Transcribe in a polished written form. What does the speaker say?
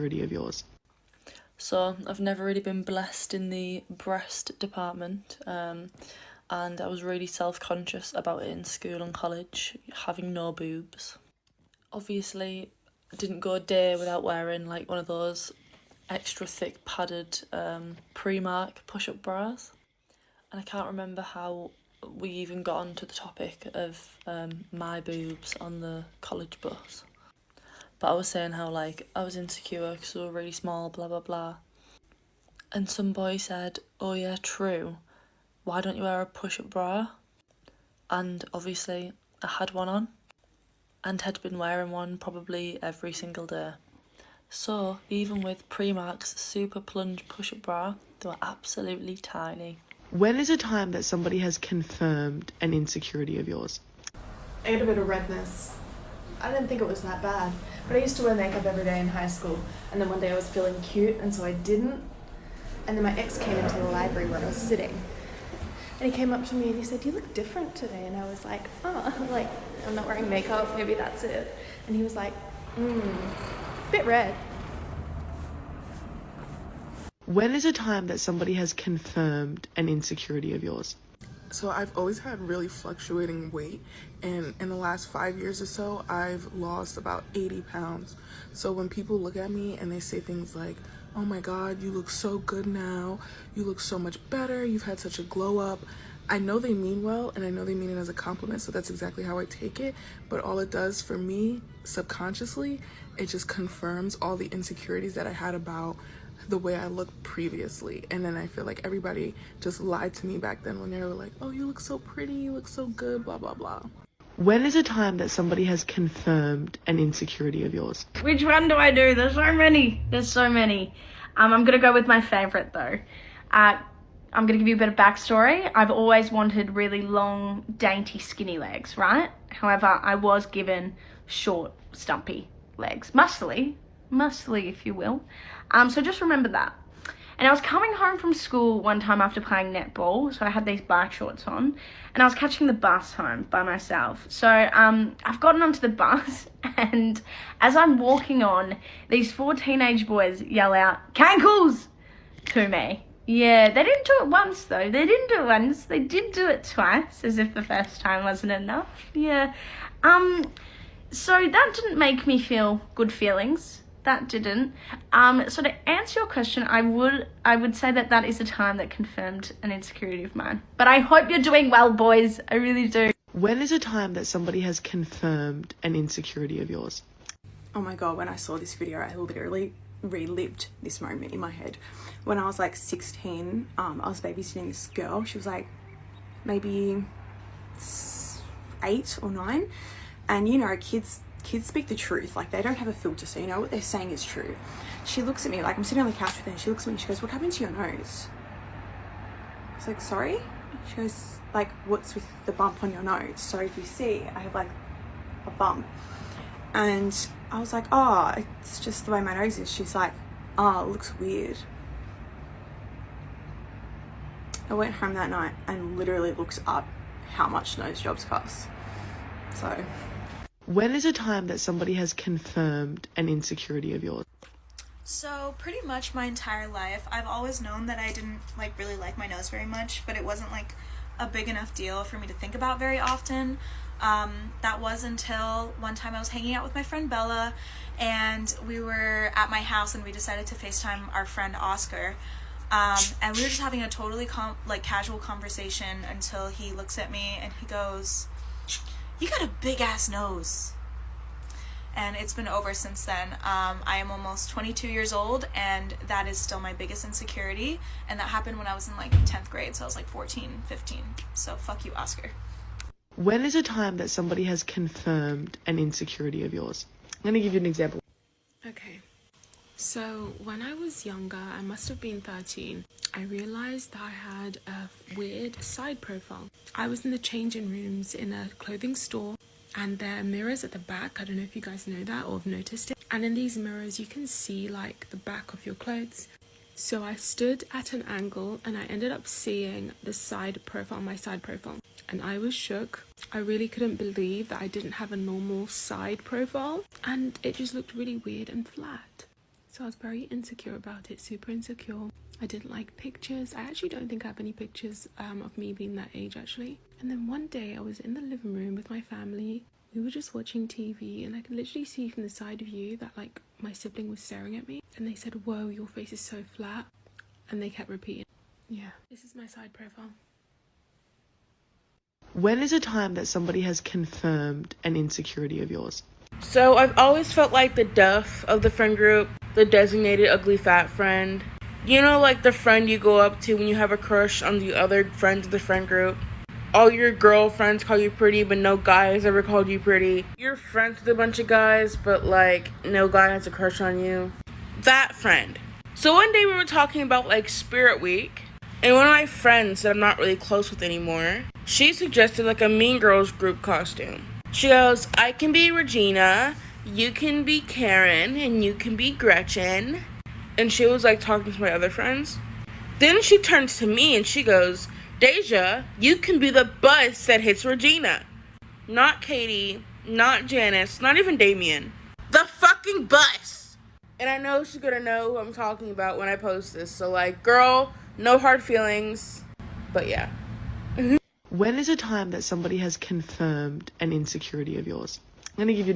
of yours? So I've never really been blessed in the breast department, and I was really self-conscious about it in school and college, having no boobs. Obviously, I didn't go a day without wearing like one of those extra thick padded Primark push-up bras, and I can't remember how we even got onto the topic of my boobs on the college bus. But I was saying how like I was insecure because they were really small, blah blah blah. And some boy said, "Oh yeah, true. Why don't you wear a push-up bra?" And obviously I had one on and had been wearing one probably every single day. So even with Primark's super plunge push-up bra, they were absolutely tiny. When is a time that somebody has confirmed an insecurity of yours? I get a bit of redness. I didn't think it was that bad, but I used to wear makeup every day in high school, and then one day I was feeling cute, and so I didn't. And then my ex came into the library where I was sitting, and he came up to me and he said, "You look different today." And I was like, "Oh, like I'm not wearing makeup, maybe that's it." And he was like, bit red. When is a time that somebody has confirmed an insecurity of yours? So I've always had really fluctuating weight, and in the last 5 years or so, I've lost about 80 pounds. So when people look at me and they say things like, "Oh my God, you look so good now, you look so much better, you've had such a glow up," I know they mean well, and I know they mean it as a compliment, so that's exactly how I take it. But all it does for me, subconsciously, it just confirms all the insecurities that I had about the way I looked previously. And then I feel like everybody just lied to me back then when they were like, "Oh, you look so pretty, you look so good, blah blah blah." When is a time that somebody has confirmed an insecurity of yours? Which one do I do? There's so many. I'm gonna go with my favorite though. I'm gonna give you a bit of backstory. I've always wanted really long, dainty, skinny legs, right? However, I was given short, stumpy legs. Muscly if you will. So just remember that. And I was coming home from school one time after playing netball, so I had these bike shorts on, and I was catching the bus home by myself. So I've gotten onto the bus, and as I'm walking on, these 4 teenage boys yell out, "Cankles!" to me. Yeah, they didn't do it once though. They did do it twice, as if the first time wasn't enough. Yeah. So that didn't make me feel good feelings. That didn't. So to answer your question, I would say that is a time that confirmed an insecurity of mine. But I hope you're doing well, boys. I really do. When is a time that somebody has confirmed an insecurity of yours? Oh my God, when I saw this video, I literally relived this moment in my head. When I was like 16, I was babysitting this girl. She was like maybe 8 or 9. And you know, kids speak the truth, like they don't have a filter, so you know what they're saying is true. She looks at me, like I'm sitting on the couch with her, and she looks at me and she goes, "What happened to your nose?" I was like, "Sorry?" She goes, "Like, what's with the bump on your nose?" So if you see, I have like a bump. And I was like, "Oh, it's just the way my nose is." She's like, "Oh, it looks weird." I went home that night and literally looked up how much nose jobs cost. So when is a time that somebody has confirmed an insecurity of yours? So pretty much my entire life, I've always known that I didn't really like my nose very much, but it wasn't like a big enough deal for me to think about very often. That was until one time I was hanging out with my friend Bella, and we were at my house and we decided to FaceTime our friend Oscar. And we were just having a totally casual conversation until he looks at me and he goes, "You got a big ass nose." And it's been over since then. I am almost 22 years old, and that is still my biggest insecurity. And that happened when I was in 10th grade, so I was 14, 15. So fuck you, Oscar. When is a time that somebody has confirmed an insecurity of yours? I'm going to give you an example. Okay, so when I was younger, I must have been 13, I realized that I had a weird side profile. I was in the changing rooms in a clothing store, and there are mirrors at the back. I don't know if you guys know that or have noticed it. And in these mirrors, you can see the back of your clothes. So I stood at an angle and I ended up seeing the side profile, my side profile. And I was shook. I really couldn't believe that I didn't have a normal side profile. And it just looked really weird and flat. So I was very insecure about it, super insecure. I didn't like pictures. I actually don't think I have any pictures of me being that age, actually. And then one day I was in the living room with my family. We were just watching TV, and I could literally see from the side view that like my sibling was staring at me, and they said, "Whoa, your face is so flat," and they kept repeating. Yeah, this is my side profile. When is a time that somebody has confirmed an insecurity of yours? So I've always felt like the duff of the friend group, the designated ugly fat friend. You know, like the friend you go up to when you have a crush on the other friends of the friend group. All your girlfriends call you pretty, but no guy has ever called you pretty. You're friends with a bunch of guys, but like no guy has a crush on you. That friend. So one day we were talking about like Spirit Week, and one of my friends that I'm not really close with anymore, she suggested like a Mean Girls group costume. She goes, "I can be Regina, you can be Karen, and you can be Gretchen." And she was like talking to my other friends. Then she turns to me and she goes, "Deja, you can be the bus that hits Regina." Not Katie, not Janice, not even Damien. The fucking bus! And I know she's gonna know who I'm talking about when I post this. So like, girl, no hard feelings. But yeah. When is a time that somebody has confirmed an insecurity of yours? I'm going to give you